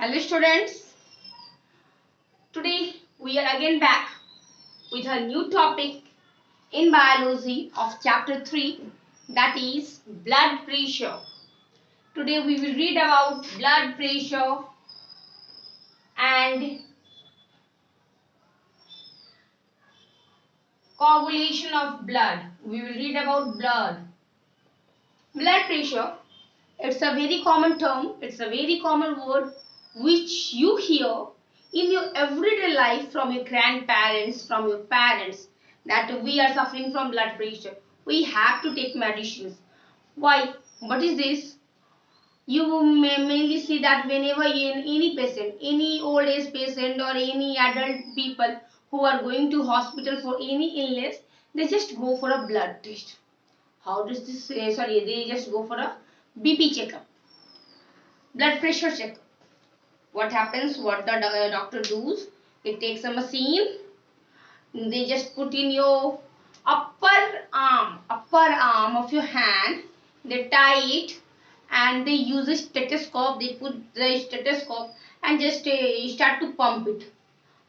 Hello students, today we are again back with a new topic in biology of chapter 3, that is blood pressure. Today we will read about blood pressure and coagulation of blood. We will read about blood. Blood pressure, it's a very common term, it's a very common word which you hear in your everyday life from your grandparents, from your parents, that we are suffering from blood pressure. We have to take medicines. Why? What is this? You may mainly see that whenever any patient, any old age patient or any adult people who are going to hospital for any illness, they just go for a blood test. How does this they just go for a BP checkup, blood pressure checkup. What happens, what the doctor does, it takes a machine, they just put in your upper arm of your hand, they tie it and they use a stethoscope, they put the stethoscope and just start to pump it.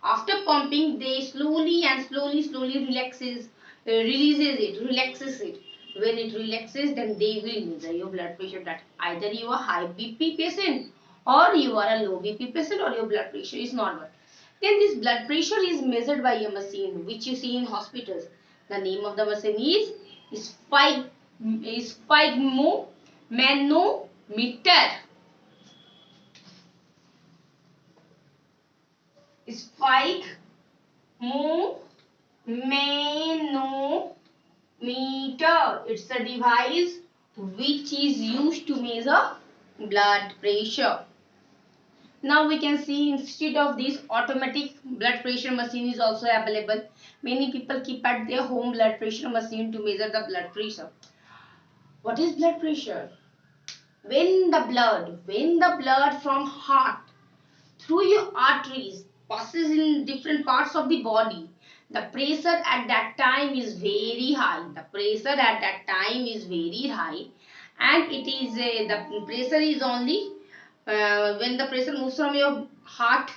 After pumping, they slowly relaxes it. When it relaxes, then they will measure your blood pressure, that either you are high BP patient or you are a low BP patient or your blood pressure is normal. Then this blood pressure is measured by a machine which you see in hospitals. The name of the machine is sphygmomanometer. Sphygmomanometer. It's a device which is used to measure blood pressure. Now we can see instead of this, automatic blood pressure machine is also available. Many people keep at their home blood pressure machine to measure the blood pressure. What is blood pressure? When the blood from heart through your arteries passes in different parts of the body, the pressure at that time is very high. And it is the pressure is only when the pressure moves from your heart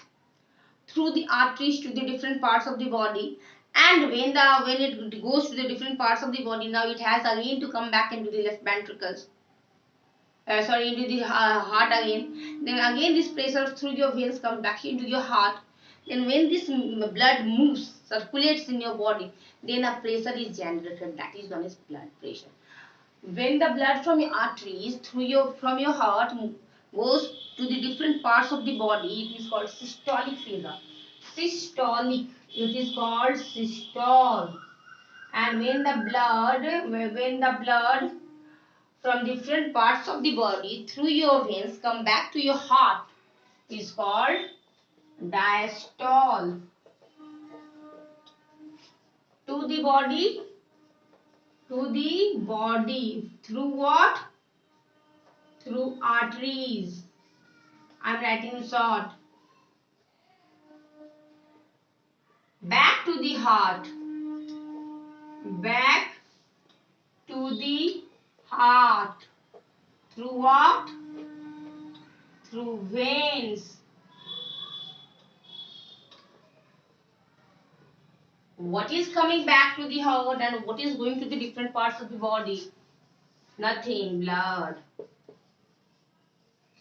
through the arteries to the different parts of the body, and when it goes to the different parts of the body, now it has again to come back into the left ventricles, into the heart again. Then again this pressure through your veins comes back into your heart. Then when this blood moves, circulates in your body, then a pressure is generated, that is known as blood pressure. When the blood from your arteries from your heart goes to the different parts of the body, it is called systolic phase. It is called systole. And when the blood from different parts of the body through your veins come back to your heart, is called diastole. To the body through what? Through arteries. I am writing short. Back to the heart. Through what? Through veins. What is coming back to the heart and what is going to the different parts of the body? Nothing, blood.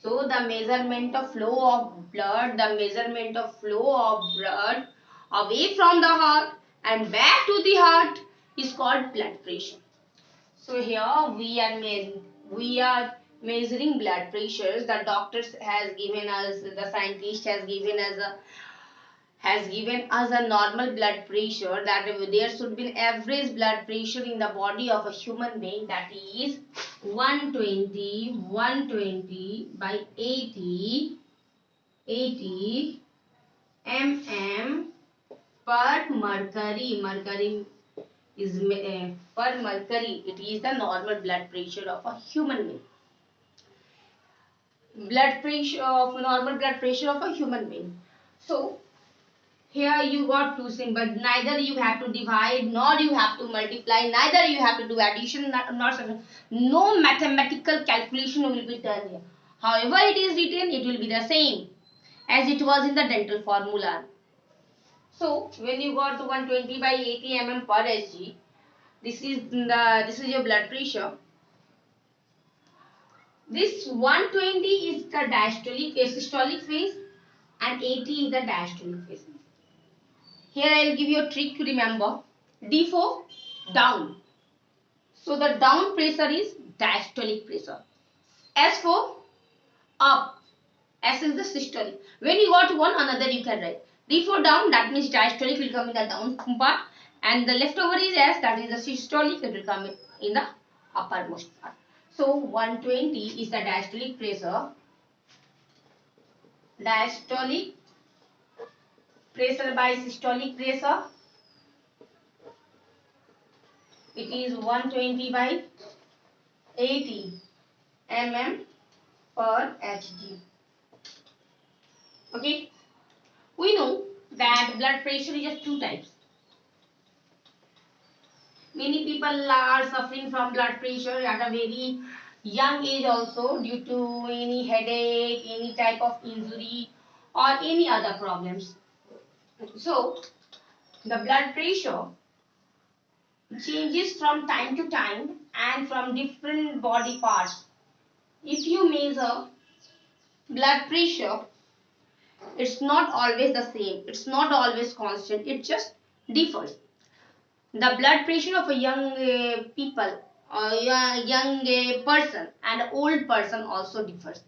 So the measurement of flow of blood away from the heart and back to the heart is called blood pressure. So here we are measuring blood pressures. The doctors has given us, the scientist has given us a normal blood pressure, that there should be an average blood pressure in the body of a human being, that is 120 by 80 mm per mercury. Mercury is per mercury. It is the normal blood pressure of a human being. Normal blood pressure of a human being. So here you got two symbols. Neither you have to divide, nor you have to multiply, neither you have to do addition, nor subtraction. No mathematical calculation will be done here. However it is written, it will be the same. as it was in the dental formula. So when you got 120 by 80 mm per Hg, this is your blood pressure. This 120 is the systolic phase and 80 is the diastolic phase. Here I will give you a trick to remember. D for down. So the down pressure is diastolic pressure. S for up. S is the systolic. When you got one another you can write. D for down, that means diastolic will come in the down part, and the leftover is S, that is the systolic, it will come in the uppermost part. So 120 is the diastolic pressure. Diastolic pressure by systolic pressure. It is 120 by 80 mm per Hg. Okay. We know that blood pressure is of two types. Many people are suffering from blood pressure at a very young age also, due to any headache, any type of injury or any other problems. So the blood pressure changes from time to time and from different body parts. If you measure blood pressure, it's not always the same, it's not always constant, it just differs. The blood pressure of a young people, young person and old person also differs.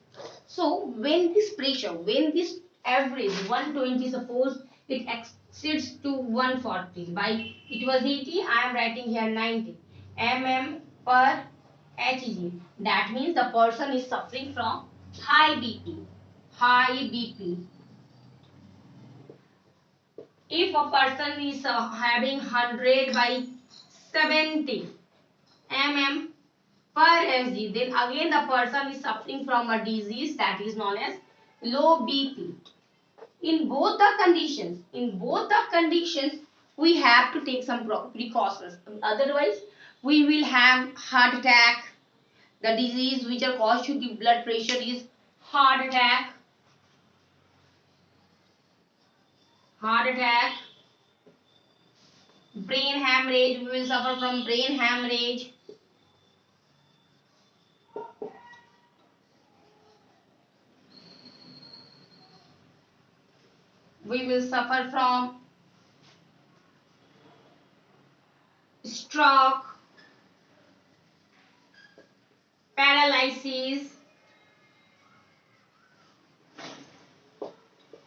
So when this average 120, suppose it exceeds to 140 by, it was 80, I am writing here 90 mm per Hg. That means the person is suffering from high BP. High BP. If a person is having 100 by 70 mm per Hg, then again the person is suffering from a disease that is known as low BP. In both the conditions, we have to take some precautions. Otherwise, we will have heart attack. The disease which are caused to the blood pressure is heart attack. Brain hemorrhage, we will suffer from brain hemorrhage. We will suffer from stroke, paralysis,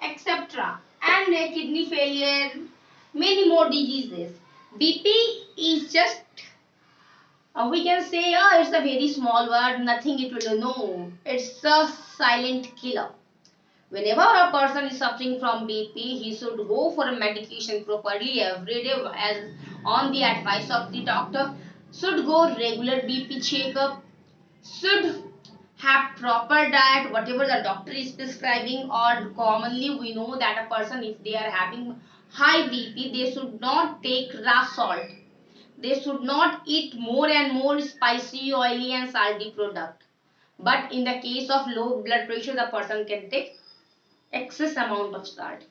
etc. And kidney failure, many more diseases. BP is just, we can say, oh, it's a very small word, nothing it will. No, it's a silent killer. Whenever a person is suffering from BP, he should go for a medication properly every day as on the advice of the doctor. Should go regular BP checkup. Should have proper diet, whatever the doctor is prescribing. Or commonly we know that a person, if they are having high BP, they should not take raw salt. They should not eat more and more spicy, oily and salty product. But in the case of low blood pressure, the person can take excess amount of salt.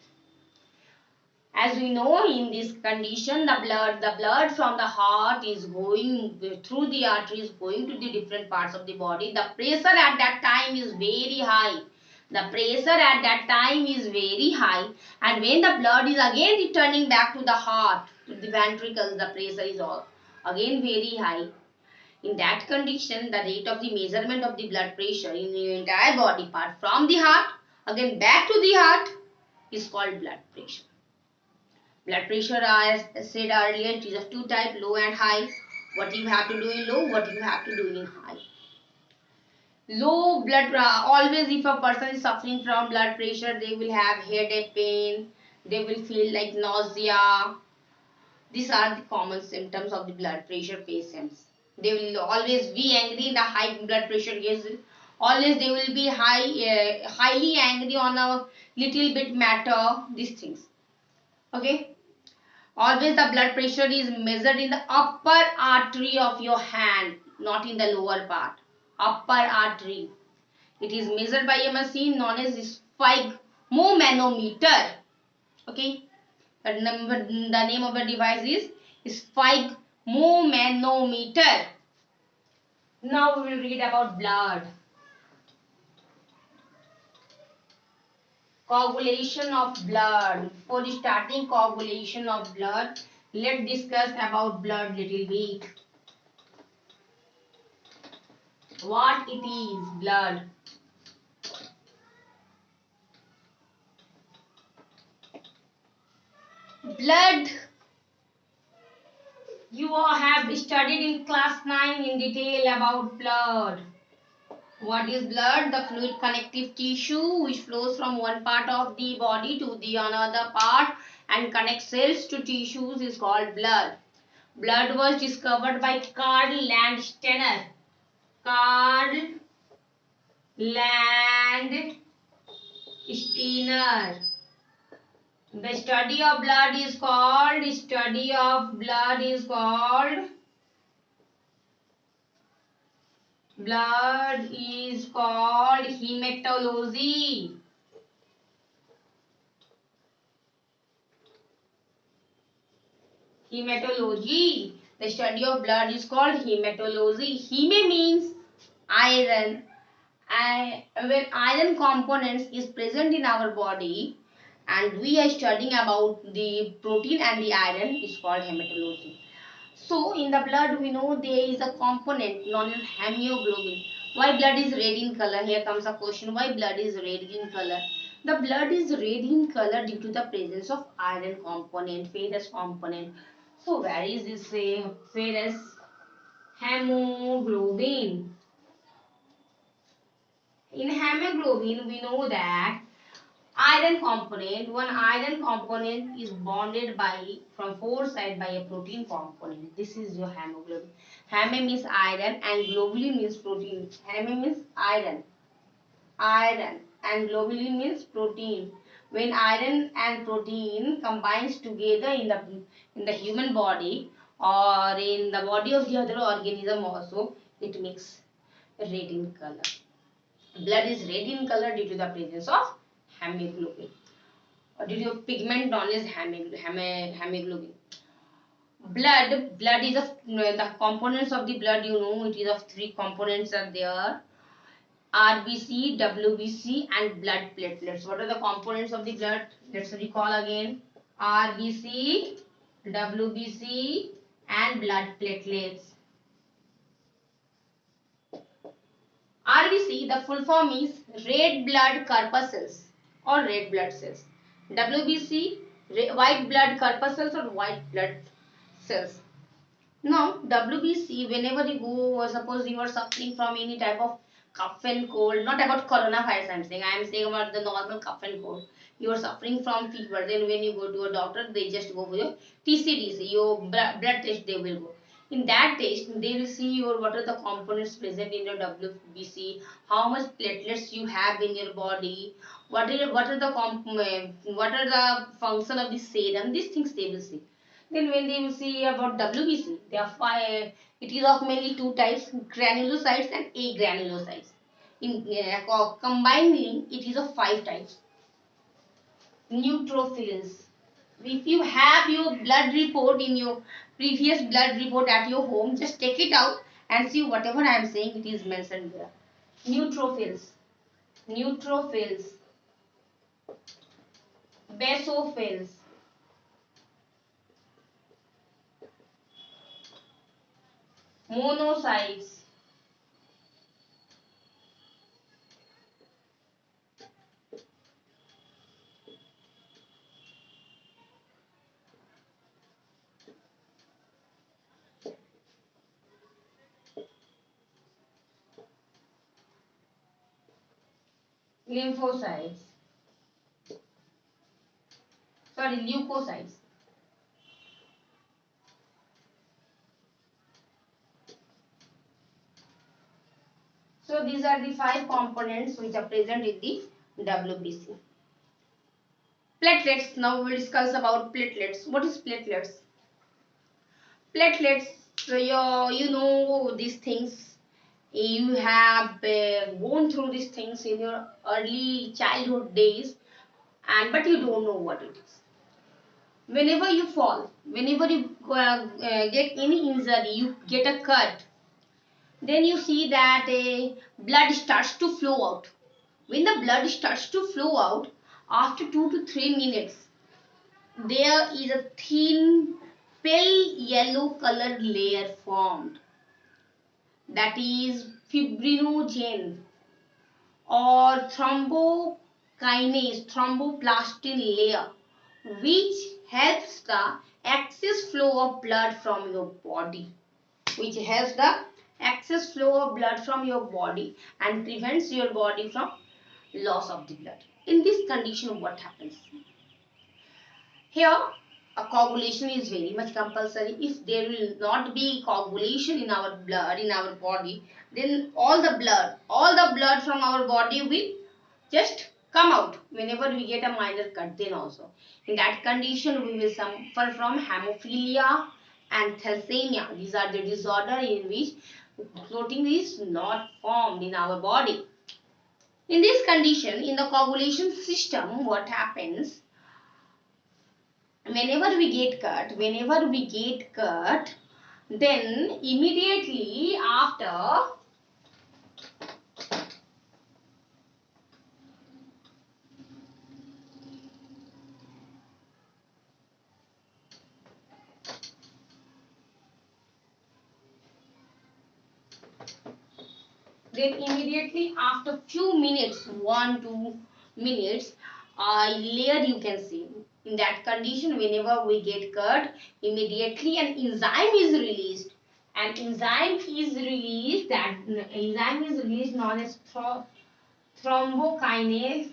As we know, in this condition, the blood from the heart is going through the arteries, going to the different parts of the body. The pressure at that time is very high. And when the blood is again returning back to the heart, to the ventricles, the pressure is all again very high. In that condition, the rate of the measurement of the blood pressure in the entire body part from the heart again back to the heart is called blood pressure. Blood pressure, as I said earlier, it is of two types, low and high. What you have to do in low, what you have to do in high. Low blood, always if a person is suffering from blood pressure, they will have headache pain, they will feel like nausea. These are the common symptoms of the blood pressure patients. They will always be angry in the high blood pressure case. Always they will be highly angry on a little bit matter, these things. Okay. Always the blood pressure is measured in the upper artery of your hand, not in the lower part. Upper artery. It is measured by a machine known as manometer. Okay, the name of the device is sphygmomanometer. Now we will read about blood. Coagulation of blood. For starting coagulation of blood, let's discuss about blood little bit. What it is, blood. Blood, you all have studied in class 9 in detail about blood. What is blood? The fluid connective tissue which flows from one part of the body to the another part and connects cells to tissues is called blood. Blood was discovered by Karl Landsteiner. Karl Landsteiner. The study of blood is called hematology. Hematology. The study of blood is called hematology. Heme means iron. When iron components is present in our body and we are studying about the protein and the iron is called hematology. So in the blood we know there is a component known as hemoglobin. Why blood is red in color? Here comes a question. Why blood is red in color? The blood is red in color due to the presence of iron component, ferrous component. So where is this ferrous? Hemoglobin. In hemoglobin we know that one iron component is bonded by from four sides by a protein component. This is your hemoglobin. Heme means iron and globulin means protein. Heme means iron and globulin means protein. When iron and protein combines together in the human body or in the body of the other organism also, it makes red in color. Blood is red in color due to the presence of hemoglobin. Or due to pigment known as hemoglobin. Blood is of the components of the blood. You know it is of three components are there: RBC, WBC, and blood platelets. What are the components of the blood? Let's recall again: RBC, WBC, and blood platelets. RBC, the full form is red blood corpuscles or red blood cells. WBC, white blood corpuscles or white blood cells. Now, WBC, whenever you go, suppose you are suffering from any type of cough and cold, not about coronavirus I am saying about the normal cough and cold. You are suffering from fever, then when you go to a doctor, they just go for your TCDC, your blood test they will go. In that test, they will see your what are the components present in your WBC, how much platelets you have in your body, what are the function of the serum, these things they will see. Then when they will see about WBC, there are five. It is of mainly two types: granulocytes and agranulocytes. In combinedly, it is of five types. Neutrophils. If you have your blood report in your previous blood report at your home, just take it out and see whatever I am saying. It is mentioned there. Neutrophils, basophils, monocytes, lymphocytes. Sorry, leukocytes. So these are the five components which are present in the WBC. Platelets. Now we will discuss about platelets. What is platelets? Platelets. So you know these things. You have gone through these things in your early childhood days. and but you don't know what it is. Whenever you fall, whenever you get any injury, you get a cut, then you see that blood starts to flow out. When the blood starts to flow out, after 2 to 3 minutes, there is a thin pale yellow colored layer formed, that is fibrinogen or thrombokinase thromboplastin layer, which helps the excess flow of blood from your body, which helps the excess flow of blood from your body and prevents your body from loss of the blood. In this condition, what happens? Here, a coagulation is very much compulsory. If there will not be coagulation in our blood, in our body, then all the blood from our body will just come out whenever we get a minor cut. Then also, in that condition, we will suffer from hemophilia and thalassemia. These are the disorder in which clotting is not formed in our body. In this condition, in the coagulation system, what happens? Whenever we get cut, then immediately after few minutes, 1 2 minutes, a layer you can see. In that condition, whenever we get cut, immediately an enzyme is released. That enzyme is released known as thrombokinase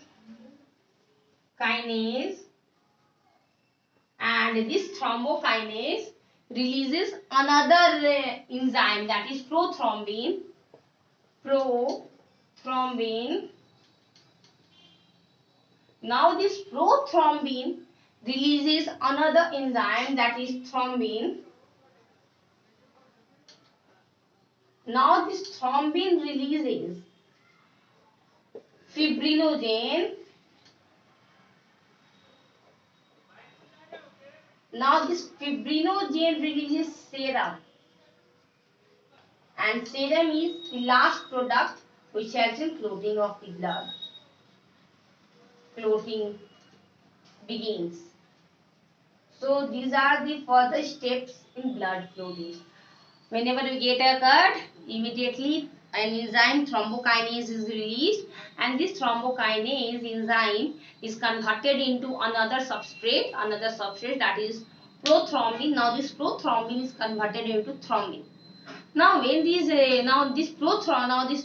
kinase, and this thrombokinase releases another enzyme, that is prothrombin. Now this prothrombin releases another enzyme, that is thrombin. Now this thrombin releases fibrinogen. Now this fibrinogen releases serum, and serum is the last product which helps in clotting of the blood. Clotting begins. So these are the further steps in blood clotting. Whenever we get a cut, immediately an enzyme thrombokinase is released, and this thrombokinase enzyme is converted into another substrate that is prothrombin. Now this prothrombin is converted into thrombin. Now when this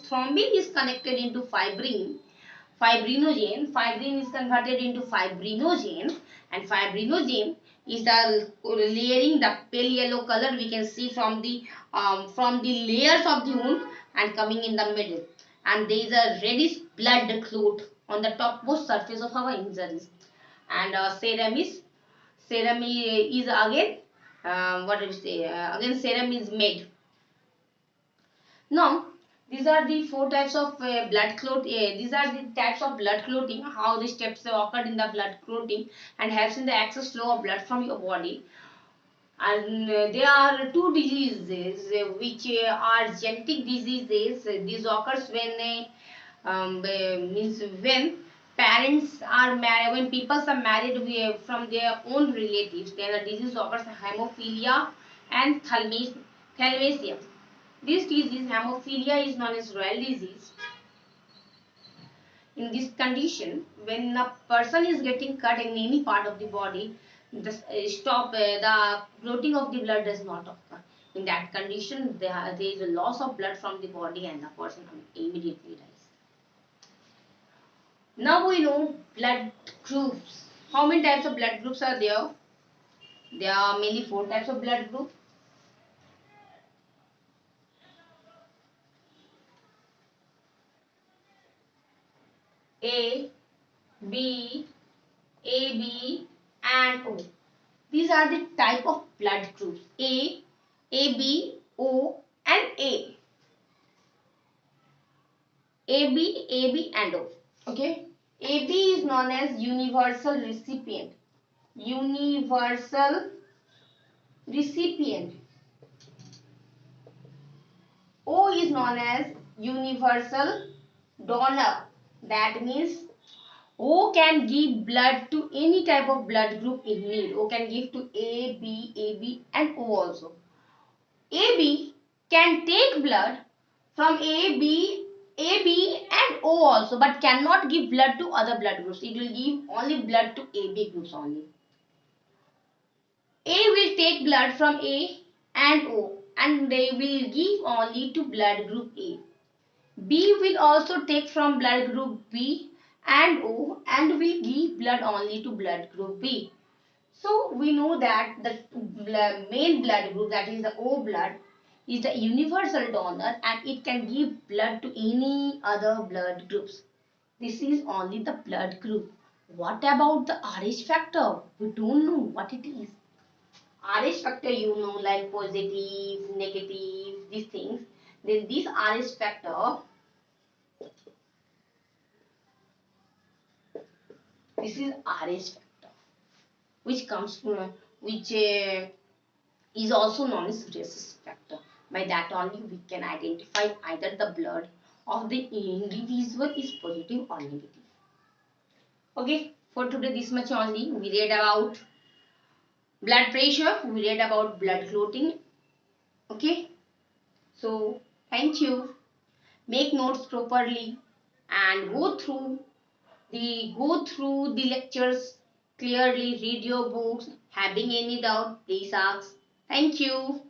thrombin is connected into fibrinogen is converted into fibrinogen, and fibrinogen is the layering, the pale yellow color we can see from the layers of the wound and coming in the middle, and there is a reddish blood clot on the topmost surface of our injuries, and serum is again serum is made. Now these are the four types of blood clot. These are the types of blood clotting. How the steps occurred in the blood clotting and helps in the excess flow of blood from your body. And there are two diseases which are genetic diseases. These occurs when when parents are married, when people are married from their own relatives. Then a disease occurs, hemophilia and thalassemia. This disease, hemophilia, is known as royal disease. In this condition, when a person is getting cut in any part of the body, the clotting of the blood does not occur. In that condition, there is a loss of blood from the body and the person immediately dies. Now we know blood groups. How many types of blood groups are there? There are mainly 4 types of blood groups. A, B, AB and O. These are the type of blood groups: A, AB, O and A. AB, AB and O. Okay. AB is known as universal recipient. Universal recipient. O is known as universal donor. That means O can give blood to any type of blood group in need. O can give to A, B, AB and O also. AB can take blood from AB and O also, but cannot give blood to other blood groups. It will give only blood to AB groups only. A will take blood from A and O and they will give only to blood group A. B will also take from blood group B and O and will give blood only to blood group B. So we know that the main blood group, that is the O blood, is the universal donor and it can give blood to any other blood groups. This is only the blood group. What about the RH factor? We don't know what it is. RH factor, you know, like positive, negative, these things. Then this RH factor, this is RH factor, which comes from, which is also known as rhesus factor. By that only we can identify either the blood of the individual is positive or negative. Okay, for today this much only. We read about blood pressure, we read about blood clotting. Okay, so thank you. Make notes properly and go through the lectures clearly. Read your books. Having any doubt, please ask. Thank you.